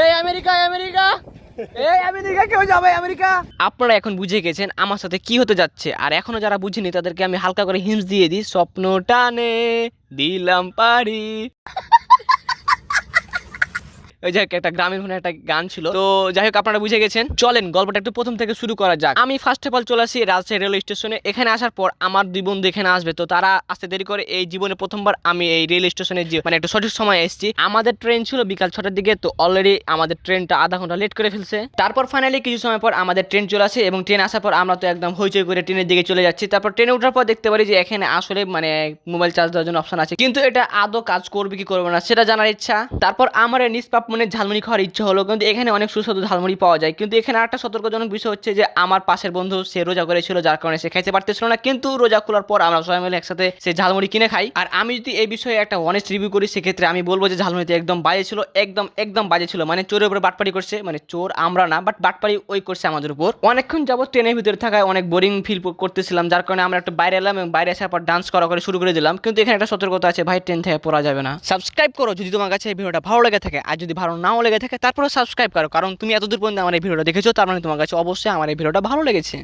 এই America America, এই America, কেউ যাবে আমেরিকা? আপনারা এখন বুঝে গেছেন আমার সাথে কি হতে যাচ্ছে, আর এখনো যারা বুঝেনি তাদেরকে আমি হালকা করে হিন্টস দিয়ে দিই। স্বপ্ন টানে দিলাম পারি। ওই যে একটা গ্রামীণ ফোনে একটা গান ছিল। তো যাই হোক, আপনারা বুঝে গেছেন। চলেন গল্পটা একটু প্রথম থেকে শুরু করা যাক। আমি ফার্স্ট অফ অল চলে আসি রাজশাহী রেল স্টেশনে। এখানে আসার পর আমার দুই বন্ধু এখানে আসবে, তো তারা আসতে দেরি করে। এই জীবনে প্রথমবার আমি এই রেল স্টেশনে মানে একটু সঠিক সময় এসেছি। আমাদের ট্রেন ছিল বিকাল 6টার দিকে, তো অলরেডি আমাদের ট্রেনটা আধা ঘন্টা লেট করে ফেলছে। তারপর ফাইনালি কিছু সময় পর আমাদের ট্রেন চলে আসে, এবং ট্রেন আসার পর আমরা তো একদম হইচই করে ট্রেনের দিকে চলে যাচ্ছি। তারপর ট্রেনে ওঠার পর দেখতে পারি যে এখানে আসলে মানে মোবাইল চার্জ দেওয়ার জন্য অপশন আছে, কিন্তু এটা আদৌ কাজ করবে কি করবে না সেটা জানার ইচ্ছা। তারপর আমার নিষ্পাপ মনে ঝালমুড়ি খাওয়ার ইচ্ছা হলো, কিন্তু এখানে অনেক সুস্বাদু ঝালমুড়ি পাওয়া যায়। কিন্তু এখানে আরেকটা সতর্কজনক বিষয় হচ্ছে যে আমার পাশের বন্ধু সে রোজা করেছিল, যার কারণে সে খাইতে পারতেছিল না। কিন্তু রোজা খোলার পর আমরা সবাই মিলে একসাথে সে ঝালমুড়ি কিনে খাই। আর আমি যদি এই বিষয়ে একটা অনেস্ট রিভিউ করি, সেক্ষেত্রে আমি বলবো যে ঝালমুড়িতে একদম বাজে ছিল, একদম বাজে ছিল। মানে চোরের উপরে বাটপাড়ি করছে, মানে চোর আমরা না, বাট বাটপাড়ি ওই করছে আমাদের উপর। অনেকক্ষণ যাবত ট্রেনের ভিতরে থাকায় অনেক বোরিং ফিল করতেছিলাম, যার কারণে আমরা একটু বাইরে এলাম, এবং বাইরে আসার পর ডান্স করা করে শুরু করে দিলাম। কিন্তু এখানে একটা সতর্কতা আছে ভাই, ট্রেন থেকে পড়া যাবে না। সাবস্ক্রাইব করো যদি তোমার কাছে এই ভিডিওটা ভালো লেগে থাকে, আর যদি ভালো নাও লেগে থাকে তারপরে সাবস্ক্রাইব করো, কারণ তুমি এতদূর পর্যন্ত আমার এই ভিডিওটা দেখেছো, তার মানে তোমার কাছে অবশ্যই আমার এই ভিডিওটা ভালো লেগেছে।